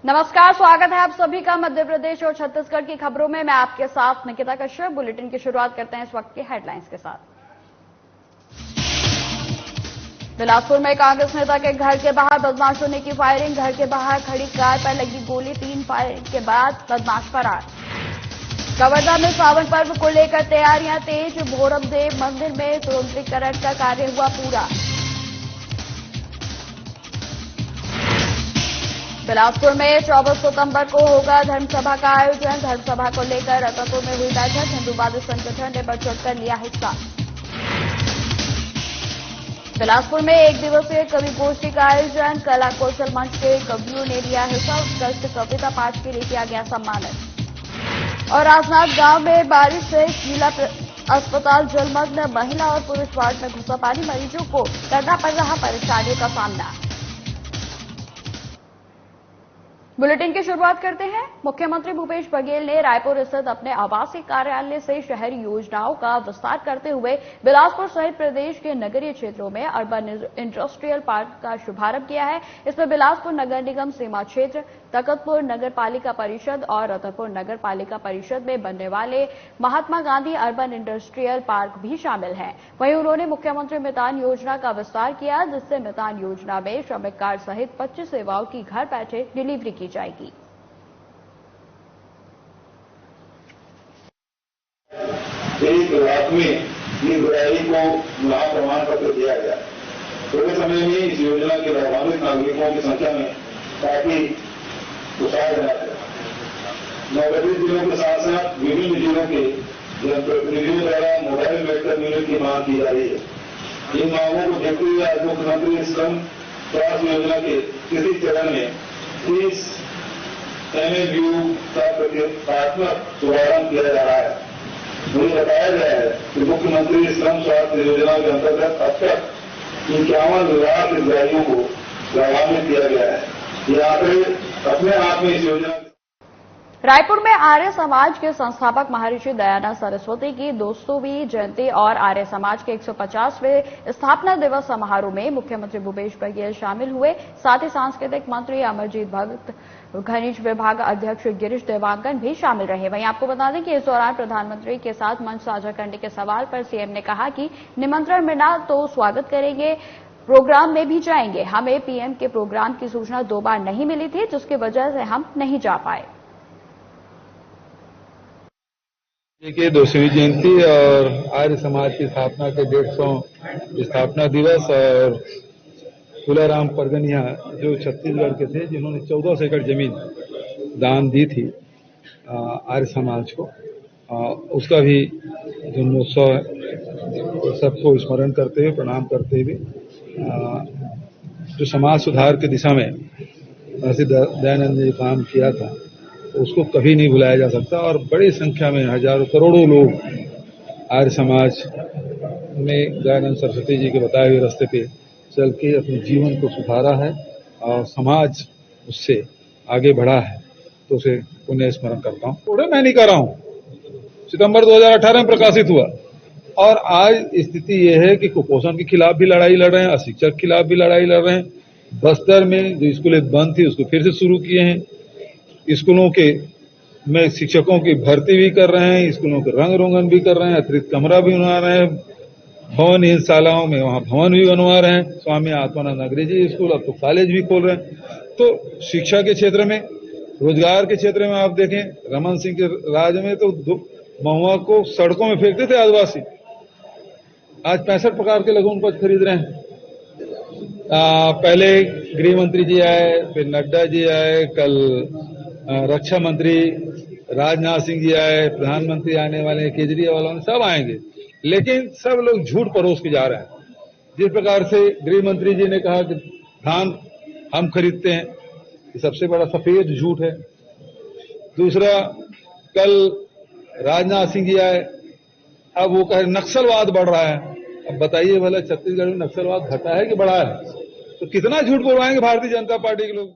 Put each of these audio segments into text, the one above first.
नमस्कार, स्वागत है आप सभी का मध्य प्रदेश और छत्तीसगढ़ की खबरों में। मैं आपके साथ निकिता कश्यप। बुलेटिन की शुरुआत करते हैं इस वक्त के हेडलाइंस के साथ। बिलासपुर में कांग्रेस नेता के घर के बाहर बदमाशों ने की फायरिंग। घर के बाहर खड़ी कार पर लगी गोली, 3 फायरिंग के बाद बदमाश फरार। कवर्धा में सावन पर्व को लेकर तैयारियां तेज। भोरमदेव मंदिर में सुरक्षीकरण का कार्य हुआ पूरा। बिलासपुर में 24 सितंबर को होगा धर्मसभा का आयोजन। धर्मसभा को लेकर रतनपुर में हुई बैठक। हिंदूवादी संगठन ने बढ़ चढ़कर लिया हिस्सा। बिलासपुर में 1 दिवसीय कवि गोष्ठी का आयोजन। कला कौशल मंच के कवियों ने लिया हिस्सा। उत्कृष्ट कविता पाठ के लिए किया गया सम्मानित। और राजनाथ गांव में बारिश से जिला अस्पताल जलमग्न। महिला और पुरुष वार्ड में घुसा पानी। मरीजों को करना पड़ रहा परेशानियों का सामना। बुलेटिन की शुरुआत करते हैं। मुख्यमंत्री भूपेश बघेल ने रायपुर स्थित अपने आवासीय कार्यालय से शहरी योजनाओं का विस्तार करते हुए बिलासपुर सहित प्रदेश के नगरीय क्षेत्रों में अर्बन इंडस्ट्रियल पार्क का शुभारंभ किया है। इसमें बिलासपुर नगर निगम सीमा क्षेत्र, तकतपुर नगर पालिका परिषद और रतनपुर नगर पालिका परिषद में बनने वाले Mahatma Gandhi urban industrial park भी शामिल हैं। वहीं उन्होंने मुख्यमंत्री मितान योजना का विस्तार किया, जिससे मितान योजना में श्रमिक कार्ड सहित 25 सेवाओं की घर बैठे डिलीवरी की जाएगी। एक रात में इस बुराई को महा प्रमाण पत्र दिया गया। थोड़े समय में इस योजना के लाभान्वित नागरिकों की संख्या में काफी उत्साह बना है। नवगठित जिलों के साथ साथ विभिन्न जिलों के जनप्रतिनिधियों द्वारा मोबाइल मेडिकल यूनिट की मांग की जा रही है। इन मांगों को देखते हुए आज मुख्यमंत्री श्रम स्वास्थ्य योजना के किसी चरण में 30 MMU का प्रतीकात्मक शुभारंभ किया जा रहा है। मुझे बताया गया है कि मुख्यमंत्री श्रम स्वास्थ्य योजना के अंतर्गत अब तक 51 लाख हितग्राहियों को लाभान्वित किया गया है। ये आंकड़े अपने आप में इस योजना। रायपुर में आर्य समाज के संस्थापक महर्षि दयानंद सरस्वती की 200वीं जयंती और आर्य समाज के 150वें स्थापना दिवस समारोह में मुख्यमंत्री भूपेश बघेल शामिल हुए। साथ ही सांस्कृतिक मंत्री अमरजीत भगत, खनिज विभाग अध्यक्ष गिरीश देवांगन भी शामिल रहे। वहीं आपको बता दें कि इस दौरान प्रधानमंत्री के साथ मंच साझा करने के सवाल पर सीएम ने कहा कि निमंत्रण मिला तो स्वागत करेंगे, प्रोग्राम में भी जाएंगे। हमें पीएम के प्रोग्राम की सूचना 2 बार नहीं मिली थी, जिसकी वजह से हम नहीं जा पाए। की 200वीं जयंती और आर्य समाज की स्थापना के 150 स्थापना दिवस और फूलाराम परगनिया जो छत्तीसगढ़ के थे, जिन्होंने 14 एकड़ जमीन दान दी थी आर्य समाज को, उसका भी जन्मोत्सव सबको स्मरण करते हुए, प्रणाम करते हुए, जो समाज सुधार की दिशा में महर्षि दयानंद ने काम किया था उसको कभी नहीं भुलाया जा सकता। और बड़ी संख्या में हजारों करोड़ों लोग आर्य समाज में दयानंद सरस्वती जी के बताए हुए रास्ते पे चल के अपने जीवन को सुधारा है और समाज उससे आगे बढ़ा है, तो उसे पुण्य स्मरण करता हूँ। थोड़े मैं नहीं कर रहा हूँ, सितंबर 2018 में प्रकाशित हुआ और आज स्थिति यह है कि कुपोषण के खिलाफ भी लड़ाई लड़ रहे हैं, अशिक्षा के खिलाफ भी लड़ाई लड़ रहे हैं। बस्तर में जो स्कूलें बंद थी उसको फिर से शुरू किए हैं। स्कूलों के में शिक्षकों की भर्ती भी कर रहे हैं, स्कूलों के रंग रोगन भी कर रहे हैं, अतिरिक्त कमरा भी बनवा रहे हैं, भवन शालाओं में वहां भवन भी बनवा रहे हैं। स्वामी आत्मानंद अंग्रेजी स्कूल, अब तो कॉलेज भी खोल रहे हैं। तो शिक्षा के क्षेत्र में, रोजगार के क्षेत्र में आप देखें, रमन सिंह के राज में तो महुआ को सड़कों में फेंकते थे आदिवासी, आज 65 प्रकार के लघु उपज खरीद रहे हैं। पहले गृह मंत्री जी आए, फिर नड्डा जी आए, कल रक्षा मंत्री राजनाथ सिंह जी आए, प्रधानमंत्री आने वाले हैं, केजरीवाल सब आएंगे, लेकिन सब लोग झूठ परोस के जा रहे हैं। जिस प्रकार से गृह मंत्री जी ने कहा कि धान हम खरीदते हैं, ये सबसे बड़ा सफेद झूठ है। दूसरा, कल राजनाथ सिंह जी आए, अब वो कहे नक्सलवाद बढ़ रहा है। अब बताइए भला छत्तीसगढ़ में नक्सलवाद घटा है कि बढ़ा है? तो कितना झूठ बोलवाएंगे भारतीय जनता पार्टी के लोग।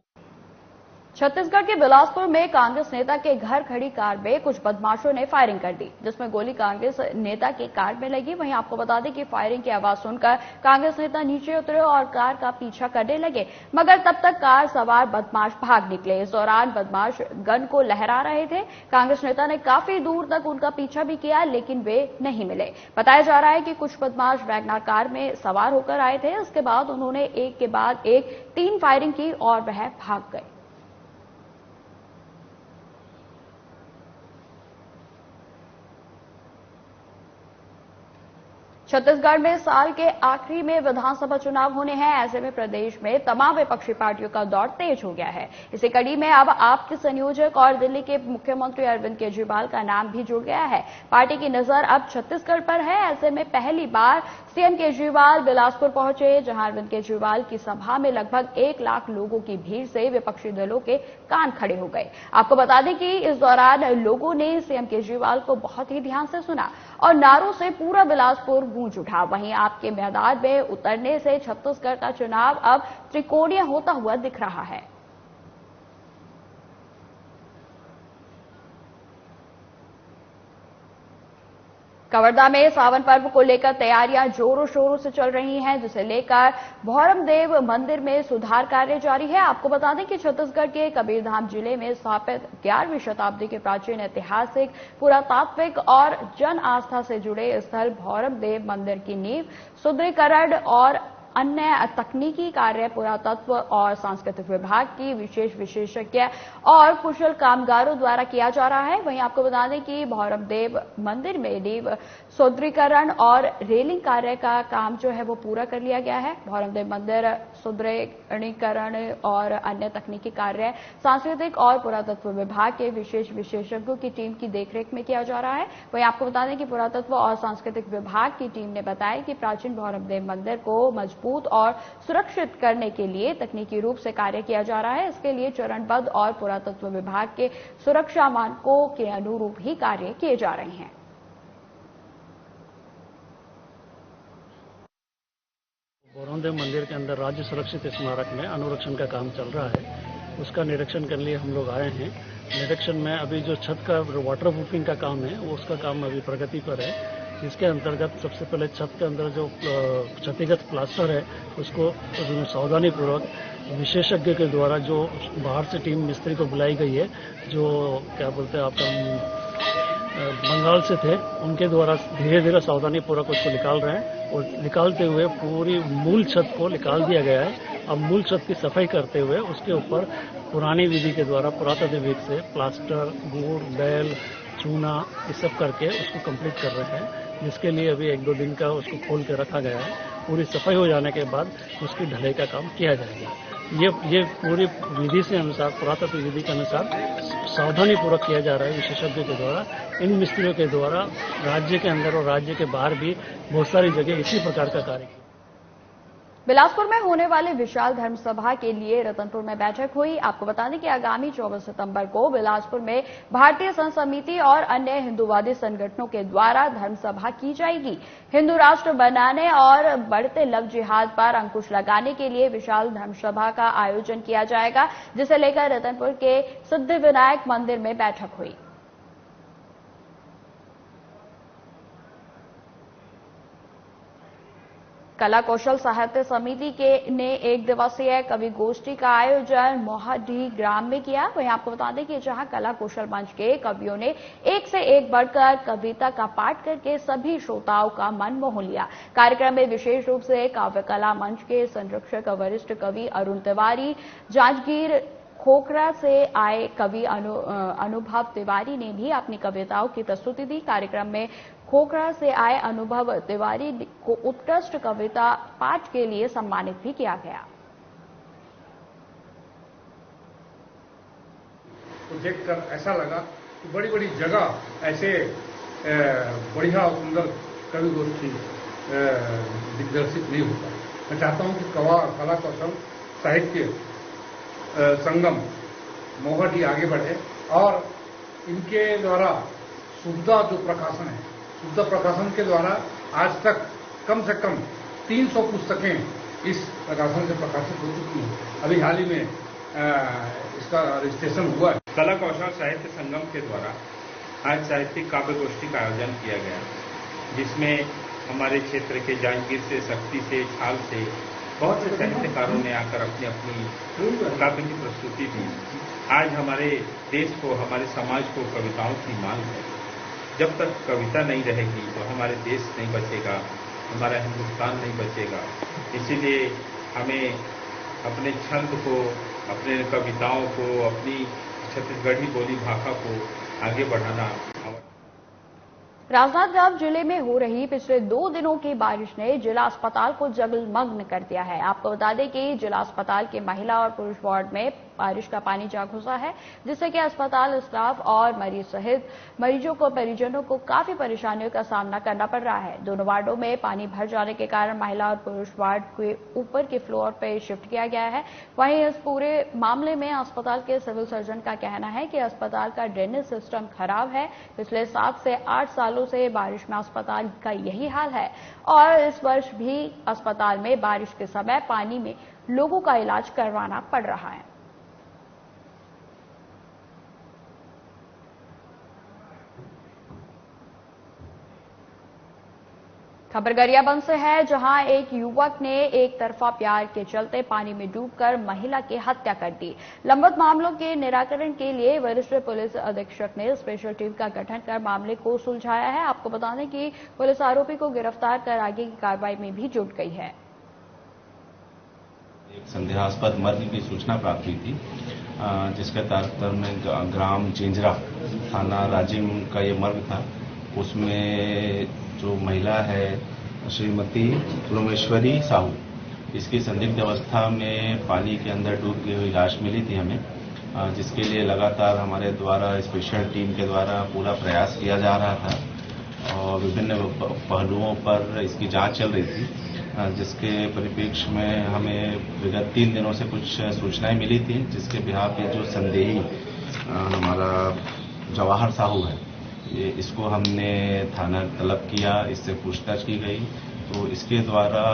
छत्तीसगढ़ के बिलासपुर में कांग्रेस नेता के घर खड़ी कार में कुछ बदमाशों ने फायरिंग कर दी, जिसमें गोली कांग्रेस नेता के कार में लगी। वहीं आपको बता दें कि फायरिंग की आवाज सुनकर कांग्रेस नेता नीचे उतरे और कार का पीछा करने लगे, मगर तब तक कार सवार बदमाश भाग निकले। इस दौरान बदमाश गन को लहरा रहे थे। कांग्रेस नेता ने काफी दूर तक उनका पीछा भी किया, लेकिन वे नहीं मिले। बताया जा रहा है कि कुछ बदमाश वैगनार कार में सवार होकर आए थे। इसके बाद उन्होंने एक के बाद एक 3 फायरिंग की और वह भाग गए। छत्तीसगढ़ में साल के आखिरी में विधानसभा चुनाव होने हैं। ऐसे में प्रदेश में तमाम विपक्षी पार्टियों का दौर तेज हो गया है। इसी कड़ी में अब आप के संयोजक और दिल्ली के मुख्यमंत्री अरविंद केजरीवाल का नाम भी जुड़ गया है। पार्टी की नजर अब छत्तीसगढ़ पर है। ऐसे में पहली बार सीएम केजरीवाल बिलासपुर पहुंचे, जहां अरविंद केजरीवाल की सभा में लगभग 1 लाख लोगों की भीड़ से विपक्षी दलों के कान खड़े हो गए। आपको बता दें कि इस दौरान लोगों ने सीएम केजरीवाल को बहुत ही ध्यान से सुना और नारों से पूरा बिलासपुर गूंज उठा। वहीं आपके मैदान में उतरने से छत्तीसगढ़ का चुनाव अब त्रिकोणीय होता हुआ दिख रहा है। कवर्धा में सावन पर्व को लेकर तैयारियां जोरों शोरों से चल रही हैं, जिसे लेकर भौरम देव मंदिर में सुधार कार्य जारी है। आपको बता दें कि छत्तीसगढ़ के कबीरधाम जिले में स्थापित 11वीं शताब्दी के प्राचीन ऐतिहासिक, पुरातात्विक और जन आस्था से जुड़े स्थल भौरम देव मंदिर की नींव सुदृढ़ीकरण और अन्य तकनीकी कार्य पुरातत्व और सांस्कृतिक विभाग की विशेषज्ञ और कुशल कामगारों द्वारा किया जा रहा है। वहीं आपको बता दें कि भौरम देव मंदिर में नींव सुदृढ़ीकरण और रेलिंग कार्य का काम जो है वो पूरा कर लिया गया है। भौरम देव मंदिर सुदृढ़ीकरण और अन्य तकनीकी कार्य सांस्कृतिक और पुरातत्व विभाग के विशेषज्ञों की टीम की देखरेख में किया जा रहा है। वहीं आपको बता दें कि पुरातत्व और सांस्कृतिक विभाग की टीम ने बताया कि प्राचीन भौरम देव मंदिर को मजबूत और सुरक्षित करने के लिए तकनीकी रूप से कार्य किया जा रहा है। इसके लिए चरणबद्ध और पुरातत्व विभाग के सुरक्षा मानकों के अनुरूप ही कार्य किए जा रहे हैं। भौरम देव मंदिर के अंदर राज्य सुरक्षित स्मारक में अनुरक्षण का काम चल रहा है। उसका निरीक्षण करने लिए हम लोग आए हैं। निरीक्षण में अभी जो छत का वाटर प्रूफिंग का काम है, वो उसका काम अभी प्रगति पर है। इसके अंतर्गत सबसे पहले छत के अंदर जो क्षतिग्रस्त प्लास्टर है, उसको सावधानी पूर्वक विशेषज्ञ के द्वारा, जो बाहर से टीम मिस्त्री को बुलाई गई है, जो क्या बोलते हैं आपका बंगाल से थे, उनके द्वारा धीरे धीरे सावधानी पूर्वक उसको निकाल रहे हैं और निकालते हुए पूरी मूल छत को निकाल दिया गया है। अब मूल छत की सफाई करते हुए उसके ऊपर पुरानी विधि के द्वारा, पुरातत्व विधि से प्लास्टर, गुड़, बैल, चूना, ये सब करके उसको कंप्लीट कर रहे हैं, जिसके लिए अभी 1-2 दिन का उसको खोल के रखा गया है। पूरी सफाई हो जाने के बाद उसकी ढलाई का काम किया जाएगा। ये पूरी विधि से अनुसार, पुरातत्व विधि के अनुसार सावधानी पूर्वक किया जा रहा है विशेषज्ञों के द्वारा। इन मिस्त्रियों के द्वारा राज्य के अंदर और राज्य के बाहर भी बहुत सारी जगह इसी प्रकार का कार्य किया। बिलासपुर में होने वाले विशाल धर्मसभा के लिए रतनपुर में बैठक हुई। आपको बता दें कि आगामी 24 सितंबर को बिलासपुर में भारतीय संत समिति और अन्य हिंदूवादी संगठनों के द्वारा धर्मसभा की जाएगी। हिंदू राष्ट्र बनाने और बढ़ते लव जिहाद पर अंकुश लगाने के लिए विशाल धर्मसभा का आयोजन किया जाएगा, जिसे लेकर रतनपुर के सिद्धिविनायक मंदिर में बैठक हुई। कला कौशल साहित्य समिति ने 1 दिवसीय कवि गोष्ठी का आयोजन मोहाडी ग्राम में किया। वहीं आपको बता दें कि जहां कला कौशल मंच के कवियों ने एक से एक बढ़कर कविता का पाठ करके सभी श्रोताओं का मन मोह लिया। कार्यक्रम में विशेष रूप से काव्य कला मंच के संरक्षक वरिष्ठ कवि अरुण तिवारी, जांजगीर खोखरा से आए कवि अनुभव तिवारी ने भी अपनी कविताओं की प्रस्तुति दी। कार्यक्रम में खोखरा से आए अनुभव तिवारी को उत्कृष्ट कविता पाठ के लिए सम्मानित भी किया गया। तो देखकर ऐसा लगा कि बड़ी बड़ी जगह ऐसे बढ़िया और सुंदर कवि गोष्ठी दिग्दर्शित नहीं होता। मैं चाहता हूं कि कला कौशल साहित्य संगम मोहाडी आगे बढ़े और इनके द्वारा सुविधा जो प्रकाशन है, शुद्ध प्रकाशन के द्वारा आज तक कम से कम 300 पुस्तकें इस प्रकाशन से प्रकाशित हो चुकी हैं। अभी हाल ही में इसका रजिस्ट्रेशन हुआ है। कला कौशल साहित्य संगम के द्वारा आज साहित्यिक काव्य गोष्ठी का आयोजन किया गया, जिसमें हमारे क्षेत्र के जांजगीर से, शक्ति से, छाल से बहुत से साहित्यकारों ने आकर अपनी अपनी काव्य की प्रस्तुति दी। आज हमारे देश को, हमारे समाज को कविताओं की मांग है। जब तक कविता नहीं रहेगी तो हमारे देश नहीं बचेगा, हमारा हिंदुस्तान नहीं बचेगा। इसीलिए हमें अपने छंद को, अपने कविताओं को, अपनी छत्तीसगढ़ी बोली भाषा को आगे बढ़ाना। राजनांदगांव जिले में हो रही पिछले 2 दिनों की बारिश ने जिला अस्पताल को जलमग्न कर दिया है। आपको बता दें कि जिला अस्पताल के महिला और पुरुष वार्ड में बारिश का पानी जा घुसा है, जिससे कि अस्पताल स्टाफ और मरीज सहित मरीजों को, परिजनों को काफी परेशानियों का सामना करना पड़ रहा है। दोनों वार्डों में पानी भर जाने के कारण महिला और पुरुष वार्ड के ऊपर के फ्लोर पर शिफ्ट किया गया है। वहीं इस पूरे मामले में अस्पताल के सिविल सर्जन का कहना है कि अस्पताल का ड्रेनेज सिस्टम खराब है। पिछले 7 से 8 सालों से बारिश में अस्पताल का यही हाल है और इस वर्ष भी अस्पताल में बारिश के समय पानी में लोगों का इलाज करवाना पड़ रहा है। खबर गरियाबंद से है, जहां एक युवक ने एक तरफा प्यार के चलते पानी में डूबकर महिला की हत्या कर दी। लंबित मामलों के निराकरण के लिए वरिष्ठ पुलिस अधीक्षक ने स्पेशल टीम का गठन कर मामले को सुलझाया है। आपको बता दें कि पुलिस आरोपी को गिरफ्तार कर आगे की कार्रवाई में भी जुट गई है। एक संदेहास्पद मर्ग की सूचना प्राप्त हुई थी, जिसके तहत में ग्राम जिंजरा, थाना राजिम का ये मर्ग था। उसमें जो महिला है श्रीमती लोमेश्वरी साहू, इसकी संदिग्ध अवस्था में पानी के अंदर डूब गई हुई लाश मिली थी हमें, जिसके लिए लगातार हमारे द्वारा स्पेशल टीम के द्वारा पूरा प्रयास किया जा रहा था और विभिन्न पहलुओं पर इसकी जांच चल रही थी, जिसके परिप्रेक्ष्य में हमें विगत 3 दिनों से कुछ सूचनाएं मिली थी, जिसके बिहार पे जो संदेही हमारा जवाहर साहू है, इसको हमने थाना तलब किया, इससे पूछताछ की गई तो इसके द्वारा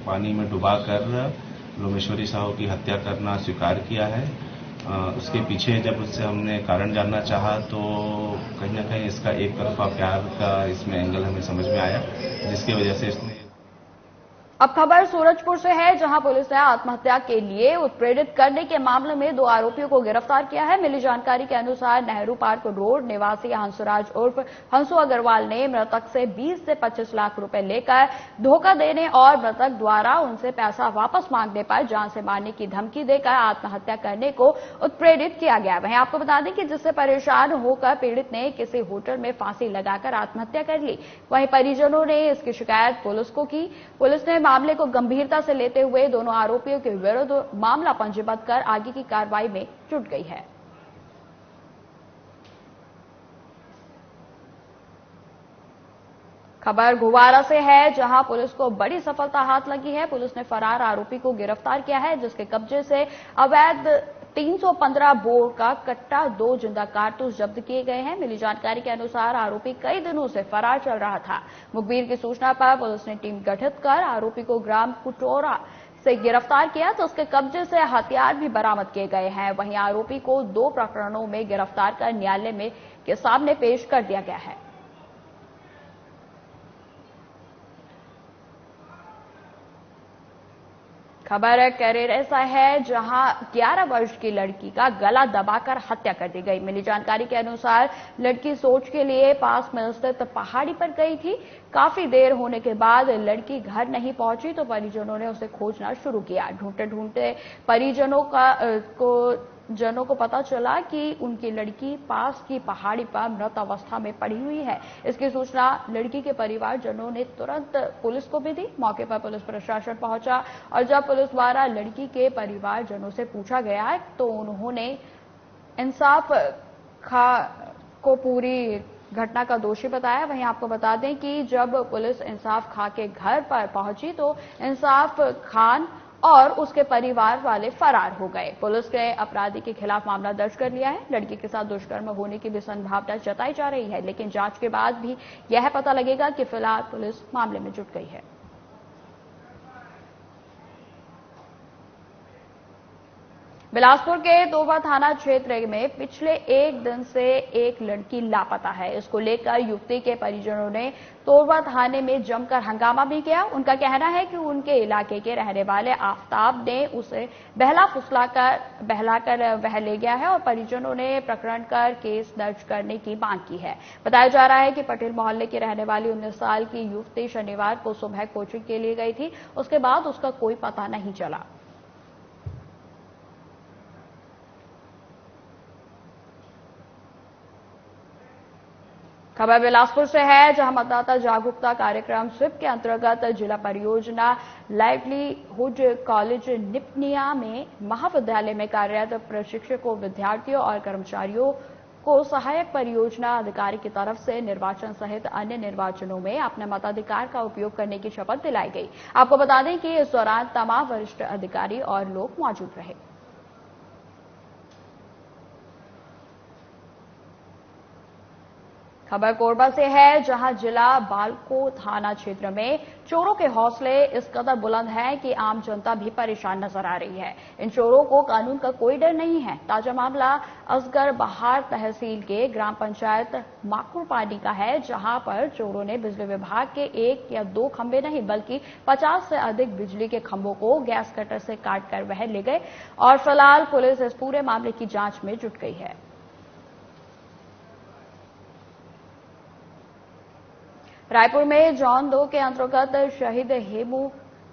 पानी में डुबाकर लोमेश्वरी साहू की हत्या करना स्वीकार किया है। उसके पीछे जब उससे हमने कारण जानना चाहा तो कहीं ना कहीं इसका एक तरफा प्यार का इसमें एंगल हमें समझ में आया, जिसकी वजह से इसने। अब खबर सूरजपुर से है, जहां पुलिस ने आत्महत्या के लिए उत्प्रेरित करने के मामले में 2 आरोपियों को गिरफ्तार किया है। मिली जानकारी के अनुसार नेहरू पार्क रोड निवासी हंसराज उर्फ हंसू अग्रवाल ने मृतक से 20 से 25 लाख रुपए लेकर धोखा देने और मृतक द्वारा उनसे पैसा वापस मांगने पर जान से मारने की धमकी देकर आत्महत्या करने को उत्प्रेरित किया गया। वहीं आपको बता दें कि जिससे परेशान होकर पीड़ित ने किसी होटल में फांसी लगाकर आत्महत्या कर ली। वहीं परिजनों ने इसकी शिकायत पुलिस को की। पुलिस ने मामले को गंभीरता से लेते हुए दोनों आरोपियों के विरुद्ध मामला पंजीबद्ध कर आगे की कार्रवाई में जुट गई है। खबर गुवारा से है, जहां पुलिस को बड़ी सफलता हाथ लगी है। पुलिस ने फरार आरोपी को गिरफ्तार किया है, जिसके कब्जे से अवैध 315 बोर का कट्टा, 2 जिंदा कारतूस जब्त किए गए हैं। मिली जानकारी के अनुसार आरोपी कई दिनों से फरार चल रहा था। मुखबिर की सूचना पर पुलिस ने टीम गठित कर आरोपी को ग्राम कुटोरा से गिरफ्तार किया तो उसके कब्जे से हथियार भी बरामद किए गए हैं। वहीं आरोपी को 2 प्रकरणों में गिरफ्तार कर न्यायालय में के सामने पेश कर दिया गया है। खबर करेर ऐसा है, जहां 11 वर्ष की लड़की का गला दबाकर हत्या कर दी गई। मिली जानकारी के अनुसार लड़की सोच के लिए पास में स्थित पहाड़ी पर गई थी। काफी देर होने के बाद लड़की घर नहीं पहुंची तो परिजनों ने उसे खोजना शुरू किया। ढूंढते ढूंढते परिजनों को पता चला कि उनकी लड़की पास की पहाड़ी पर मृत अवस्था में पड़ी हुई है। इसकी सूचना लड़की के परिवारजनों ने तुरंत पुलिस को भी दी। मौके पर पुलिस प्रशासन पहुंचा और जब पुलिस द्वारा लड़की के परिवारजनों से पूछा गया तो उन्होंने इंसाफ खां को पूरी घटना का दोषी बताया। वहीं आपको बता दें कि जब पुलिस इंसाफ खां के घर पर पहुंची तो इंसाफ खान और उसके परिवार वाले फरार हो गए। पुलिस ने अपराधी के खिलाफ मामला दर्ज कर लिया है। लड़की के साथ दुष्कर्म होने की भी संभावना जताई जा रही है, लेकिन जांच के बाद भी यह पता लगेगा कि फिलहाल पुलिस मामले में जुट गई है। बिलासपुर के तोरवा थाना क्षेत्र में पिछले एक दिन से एक लड़की लापता है। इसको लेकर युवती के परिजनों ने तोरवा थाने में जमकर हंगामा भी किया। उनका कहना है कि उनके इलाके के रहने वाले आफ्ताब ने उसे बहलाकर वह ले गया है और परिजनों ने प्रकरण कर केस दर्ज करने की मांग की है। बताया जा रहा है कि पटेल मोहल्ले की रहने वाली 19 साल की युवती शनिवार को सुबह कोचिंग के लिए गई थी। उसके बाद उसका कोई पता नहीं चला। खबर बिलासपुर से है, जहां मतदाता जागरूकता कार्यक्रम स्वीप के अंतर्गत जिला परियोजना लाइवलीहुड कॉलेज निपनिया में महाविद्यालय में कार्यरत प्रशिक्षकों, विद्यार्थियों और कर्मचारियों को सहायक परियोजना अधिकारी की तरफ से निर्वाचन सहित अन्य निर्वाचनों में अपने मताधिकार का उपयोग करने की शपथ दिलाई गई। आपको बता दें कि इस दौरान तमाम वरिष्ठ अधिकारी और लोग मौजूद रहे। खबर कोरबा से है, जहां जिला बालको थाना क्षेत्र में चोरों के हौसले इस कदर बुलंद हैं कि आम जनता भी परेशान नजर आ रही है। इन चोरों को कानून का कोई डर नहीं है। ताजा मामला असगर बहार तहसील के ग्राम पंचायत माकुड़पानी का है, जहां पर चोरों ने बिजली विभाग के 1 या 2 खंभे नहीं बल्कि 50 से अधिक बिजली के खंभों को गैस कटर से काटकर वह ले गए और फिलहाल पुलिस इस पूरे मामले की जांच में जुट गई है। रायपुर में जॉन 2 के अंतर्गत शहीद हेमू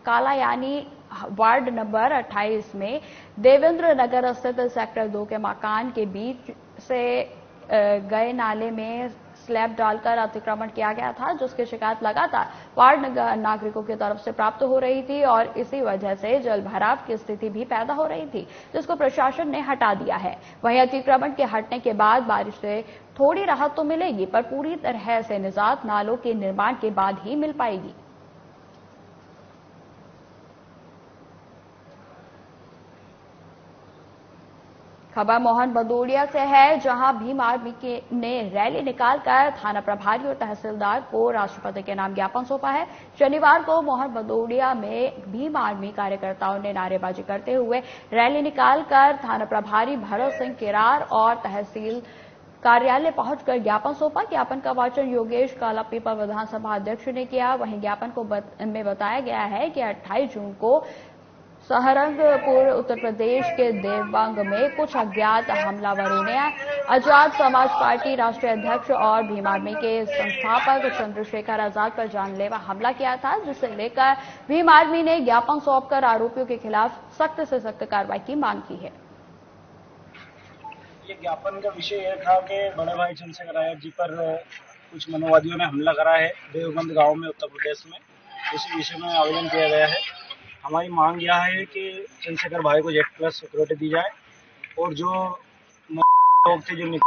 कालायानी वार्ड नंबर 28 में देवेंद्र नगर स्थित सेक्टर 2 के मकान के बीच से गए नाले में स्लैब डालकर अतिक्रमण किया गया था, जिसकी शिकायत लगातार वार्ड नागरिकों की तरफ से प्राप्त हो रही थी और इसी वजह से जलभराव की स्थिति भी पैदा हो रही थी, जिसको प्रशासन ने हटा दिया है। वहीं अतिक्रमण के हटने के बाद बारिश से थोड़ी राहत तो मिलेगी, पर पूरी तरह से निजात नालों के निर्माण के बाद ही मिल पाएगी। खबर मोहन भदौड़िया से है, जहां भीम आर्मी ने रैली निकालकर थाना प्रभारी और तहसीलदार को राष्ट्रपति के नाम ज्ञापन सौंपा है। शनिवार को मोहन भदौड़िया में भीम आर्मी कार्यकर्ताओं ने नारेबाजी करते हुए रैली निकालकर थाना प्रभारी भरत सिंह केरार और तहसील कार्यालय पहुंचकर ज्ञापन सौंपा। ज्ञापन का वाचन योगेश कालापीपल विधानसभा अध्यक्ष ने किया। वहीं ज्ञापन में बताया गया है कि 28 जून को सहारनपुर उत्तर प्रदेश के देवबंग में कुछ अज्ञात हमलावरों ने आजाद समाज पार्टी राष्ट्रीय अध्यक्ष और भीम आर्मी के संस्थापक चंद्रशेखर आजाद पर जानलेवा हमला किया था, जिसे लेकर भीम आर्मी ने ज्ञापन सौंपकर आरोपियों के खिलाफ सख्त से सख्त कार्रवाई की मांग की है। ये ज्ञापन का विषय यह था कि बड़े भाई चंद्रशेखर आजाद जी पर कुछ मनोवादियों ने हमला करा है देवबंद गांव में उत्तर प्रदेश में। इसी विषय में आवेदन किया गया है। हमारी मांग यह है कि चंद्रशेखर भाई को Z+ सिक्योरिटी दी जाए और जो लोग थे जो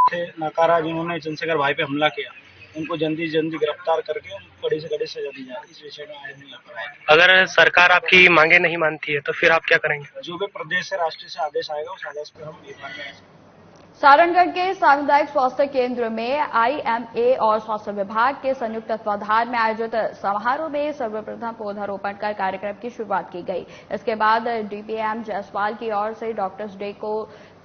थे नकारा जिन्होंने चंद्रशेखर भाई पे हमला किया, उनको जल्दी से जल्दी गिरफ्तार करके कड़ी से कड़ी सजा दी जाए। इस विषय में आवेदन। अगर सरकार आपकी मांगे नहीं मानती है तो फिर आप क्या करेंगे? जो भी प्रदेश से राष्ट्रीय से आदेश आएगा उस आदेश पर हम करेंगे। सारणगढ़ के सामुदायिक स्वास्थ्य केंद्र में IMA और स्वास्थ्य विभाग के संयुक्त तत्वाधान में आयोजित समारोह में सर्वप्रथम पौधारोपण कर कार्यक्रम की शुरुआत की गई। इसके बाद DPM जायसवाल की ओर से डॉक्टर्स डे को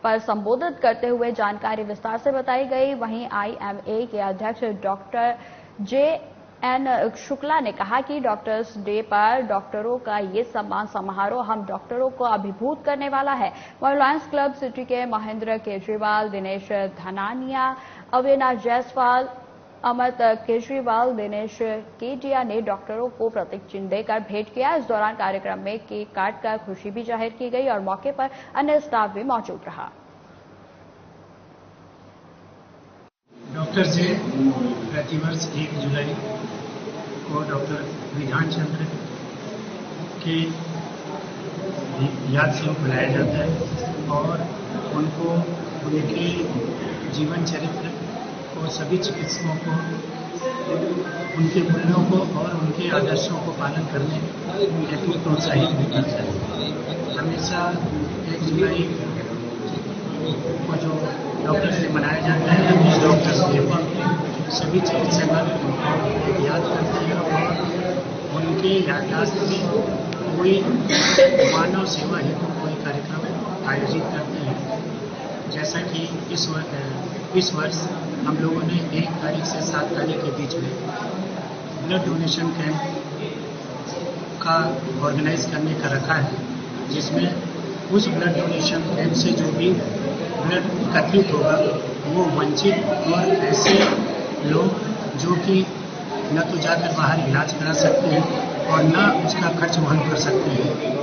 पर संबोधित करते हुए जानकारी विस्तार से बताई गई। वहीं IMA के अध्यक्ष डॉक्टर JN शुक्ला ने कहा कि डॉक्टर्स डे पर डॉक्टरों का ये सम्मान समारोह हम डॉक्टरों को अभिभूत करने वाला है। वहीं लायंस क्लब सिटी के महेंद्र केजरीवाल, दिनेश धनानिया, अविनाश जायसवाल, अमित केजरीवाल, दिनेश केडिया ने डॉक्टरों को प्रतीक चिन्ह देकर भेंट किया। इस दौरान कार्यक्रम में केक काटकर खुशी भी जाहिर की गई और मौके पर अन्य स्टाफ भी मौजूद रहा। डॉक्टर्स डे प्रतिवर्ष 1 जुलाई को डॉक्टर विधान चंद्र की याद से बुलाया जाता है और उनको उनके जीवन चरित्र और सभी चिकित्सकों को उनके मूल्यों को और उनके आदर्शों को पालन करने हेतु प्रोत्साहित भी करता है। हमेशा 1 जुलाई को जो डॉक्टर्स डे मनाया जाता है, उस डॉक्टर्स डे पर सभी चिकित्सक याद करते हैं और उनके याददाश्त में कोई मानव सेवा हेतु कोई कार्यक्रम आयोजित करते हैं। जैसा कि इस वर्ष हम लोगों ने 1 तारीख से 7 तारीख के बीच में ब्लड डोनेशन कैंप का ऑर्गेनाइज करने का रखा है, जिसमें उस ब्लड डोनेशन कैंप से जो भी ब्लड एकत्रित होगा वो वंचित और ऐसे लोग जो कि न तो जाकर बाहर इलाज करा सकते हैं और न उसका खर्च वहन कर सकते हैं।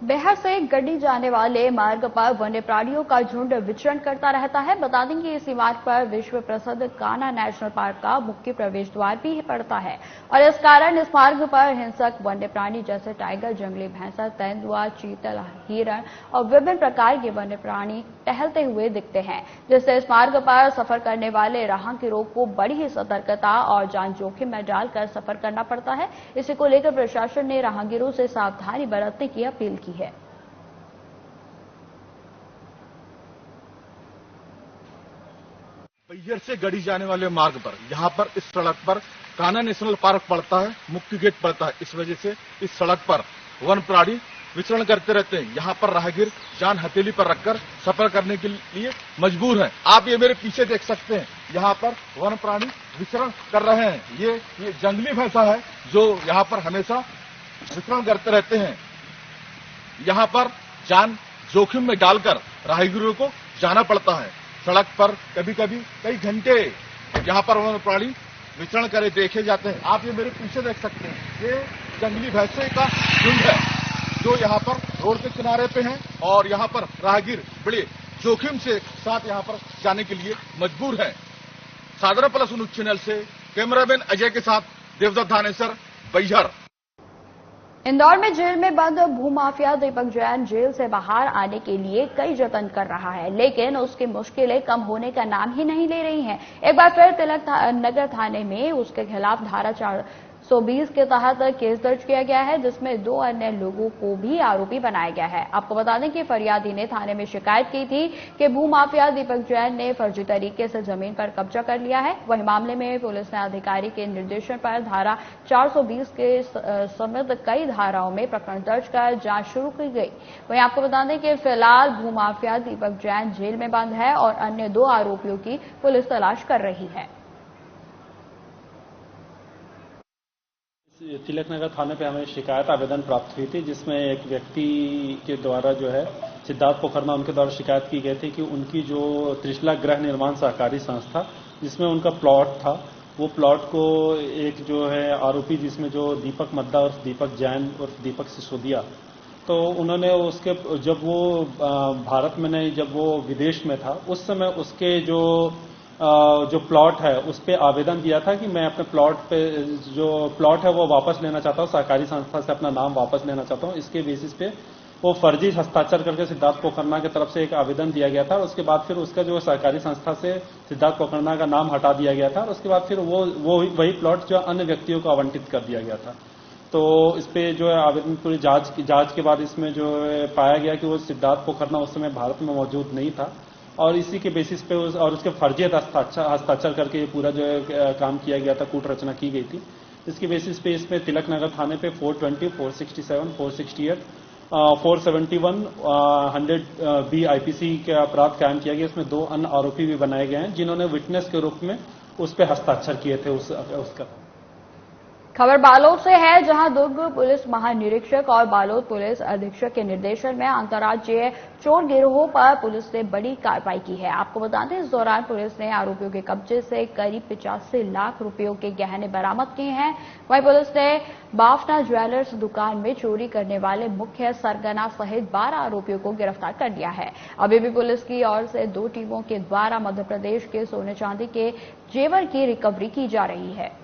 बिहार से गड्डी जाने वाले मार्ग पर वन्य प्राणियों का झुंड विचरण करता रहता है। बता दें कि इस मार्ग पर विश्व प्रसिद्ध कान्हा नेशनल पार्क का मुख्य प्रवेश द्वार भी पड़ता है और इस कारण इस मार्ग पर हिंसक वन्य प्राणी जैसे टाइगर, जंगली भैंसा, तेंदुआ, चीतल, हिरण और विभिन्न प्रकार के वन्य प्राणी टहलते हुए दिखते हैं, जिससे इस मार्ग पर सफर करने वाले राहगीरों को बड़ी ही सतर्कता और जान जोखिम में डालकर सफर करना पड़ता है। इसी को लेकर प्रशासन ने राहगीरों से सावधानी बरतने की अपील की है। बैहर से गढ़ी जाने वाले मार्ग पर यहाँ पर इस सड़क पर कान्हा नेशनल पार्क पड़ता है, मुख्य गेट पड़ता है। इस वजह से इस सड़क पर वन प्राणी विचरण करते रहते हैं। यहाँ पर राहगीर जान हथेली पर रखकर सफर करने के लिए मजबूर हैं। आप ये मेरे पीछे देख सकते हैं, यहाँ पर वन प्राणी विचरण कर रहे हैं। ये जंगली भैंसा है जो यहाँ पर हमेशा विचरण करते रहते हैं। यहाँ पर जान जोखिम में डालकर राहगीरों को जाना पड़ता है। सड़क पर कभी कभी कई घंटे यहाँ पर वन प्राणी विचरण करे देखे जाते हैं। आप ये मेरे पीछे देख सकते हैं, ये जंगली भैंसे का झुंड है जो यहाँ पर रोड के किनारे पे हैं और यहाँ पर राहगीर बड़े जोखिम से साथ यहाँ पर जाने के लिए मजबूर हैं। सादरा प्लस न्यूज चैनल से कैमरामैन अजय के साथ देवदत्त धानेसर, बैहर। इंदौर में जेल में बंद भूमाफिया दीपक जैन जेल से बाहर आने के लिए कई जतन कर रहा है, लेकिन उसकी मुश्किलें कम होने का नाम ही नहीं ले रही हैं। एक बार फिर तिलक नगर थाने में उसके खिलाफ धारा 420 के तहत केस दर्ज किया गया है, जिसमें 2 अन्य लोगों को भी आरोपी बनाया गया है। आपको बता दें कि फरियादी ने थाने में शिकायत की थी कि भूमाफिया दीपक जैन ने फर्जी तरीके से जमीन पर कब्जा कर लिया है। वहीं मामले में पुलिस ने अधिकारी के निर्देशन पर धारा 420 के समेत कई धाराओं में प्रकरण दर्ज कर जांच शुरू की गई। वहीं आपको बता दें कि फिलहाल भूमाफिया दीपक जैन जेल में बंद है और अन्य 2 आरोपियों की पुलिस तलाश कर रही है। तिलक नगर थाने पे हमें शिकायत आवेदन प्राप्त हुई थी, जिसमें एक व्यक्ति के द्वारा जो है सिद्धार्थ पोखरमा, उनके द्वारा शिकायत की गई थी कि उनकी जो त्रिशला गृह निर्माण सहकारी संस्था जिसमें उनका प्लॉट था, वो प्लॉट को एक जो है आरोपी जिसमें जो दीपक मद्दा और दीपक जैन और दीपक सिसोदिया, तो उन्होंने उसके जब वो भारत में नहीं, जब वो विदेश में था उस समय उसके जो प्लॉट है उस पे आवेदन दिया था कि मैं अपने प्लॉट पे जो प्लॉट है वो वापस लेना चाहता हूँ, सहकारी संस्था से अपना नाम वापस लेना चाहता हूँ। इसके बेसिस पे वो फर्जी हस्ताक्षर करके सिद्धार्थ पोखरमा की तरफ से एक आवेदन दिया गया था और उसके बाद फिर उसका जो सहकारी संस्था से सिद्धार्थ पोखरमा का नाम हटा दिया गया था और उसके बाद फिर वो वही प्लॉट जो अन्य व्यक्तियों को आवंटित कर दिया गया था। तो इस पे जो है आवेदन पूरी जांच के बाद इसमें जो पाया गया कि वो सिद्धार्थ पोखरमा उस समय भारत में मौजूद नहीं था और इसी के बेसिस पे और उसके फर्जी हस्ताक्षर करके ये पूरा जो है काम किया गया था, कूट रचना की गई थी। इसके बेसिस पे इसमें तिलक नगर थाने पे 420, 467, 468, 471, 100 बी आईपीसी के अपराध कायम किया गया। इसमें 2 अन्य आरोपी भी बनाए गए हैं जिन्होंने विटनेस के रूप में उस पर हस्ताक्षर किए थे उसका। खबर बालोद से है, जहां दुर्ग पुलिस महानिरीक्षक और बालोद पुलिस अधीक्षक के निर्देशन में अंतर्राज्यीय चोर गिरोह पर पुलिस ने बड़ी कार्रवाई की है। आपको बता दें, इस दौरान पुलिस ने आरोपियों के कब्जे से करीब 85 लाख रुपयों के गहने बरामद किए हैं। वहीं पुलिस ने बाफना ज्वेलर्स दुकान में चोरी करने वाले मुख्य सरगना सहित 12 आरोपियों को गिरफ्तार कर लिया है। अभी भी पुलिस की ओर से 2 टीमों के द्वारा मध्य प्रदेश के सोने चांदी के जेवर की रिकवरी की जा रही है।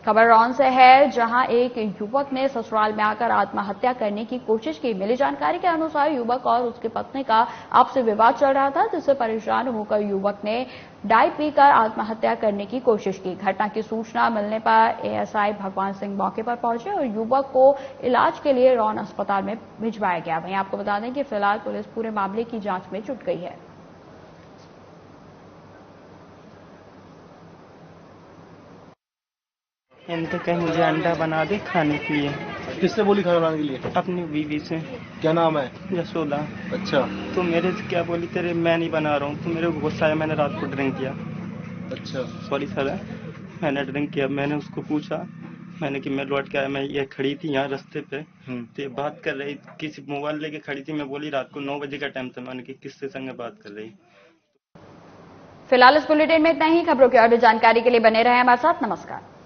खबर रौन से है, जहां एक युवक ने ससुराल में आकर आत्महत्या करने की कोशिश की। मिली जानकारी के अनुसार युवक और उसकी पत्नी का आपसी विवाद चल रहा था, जिससे परेशान होकर युवक ने डाई पीकर आत्महत्या करने की कोशिश की। घटना की सूचना मिलने पर एएसआई भगवान सिंह मौके पर पहुंचे और युवक को इलाज के लिए रौन अस्पताल में भिजवाया गया। वहीं आपको बता दें कि फिलहाल पुलिस पूरे मामले की जांच में जुट गई है। इनसे कहे मुझे अंडा बना दे खाने के लिए। किससे बोली खाना बनाने के लिए? अपनी बीवी से। क्या नाम है? यशोदा। अच्छा। तो मेरे से क्या बोली, तेरे मैं नहीं बना रहा हूँ, तो मेरे को गुस्सा आया, मैंने रात को ड्रिंक किया। अच्छा। सॉरी सर, मैंने ड्रिंक किया। मैंने उसको पूछा, मैंने कि मैं लौट के आया, मैं ये खड़ी थी यहाँ रास्ते पे, तो ये बात कर रही, किसी मोबाइल लेके खड़ी थी। मैं बोली रात को 9 बजे का टाइम था, मैंने कि किससे संग बात कर रही। फिलहाल इस बुलेटिन में इतना ही। खबरों की और भी जानकारी के लिए बने रहे हमारे साथ। नमस्कार।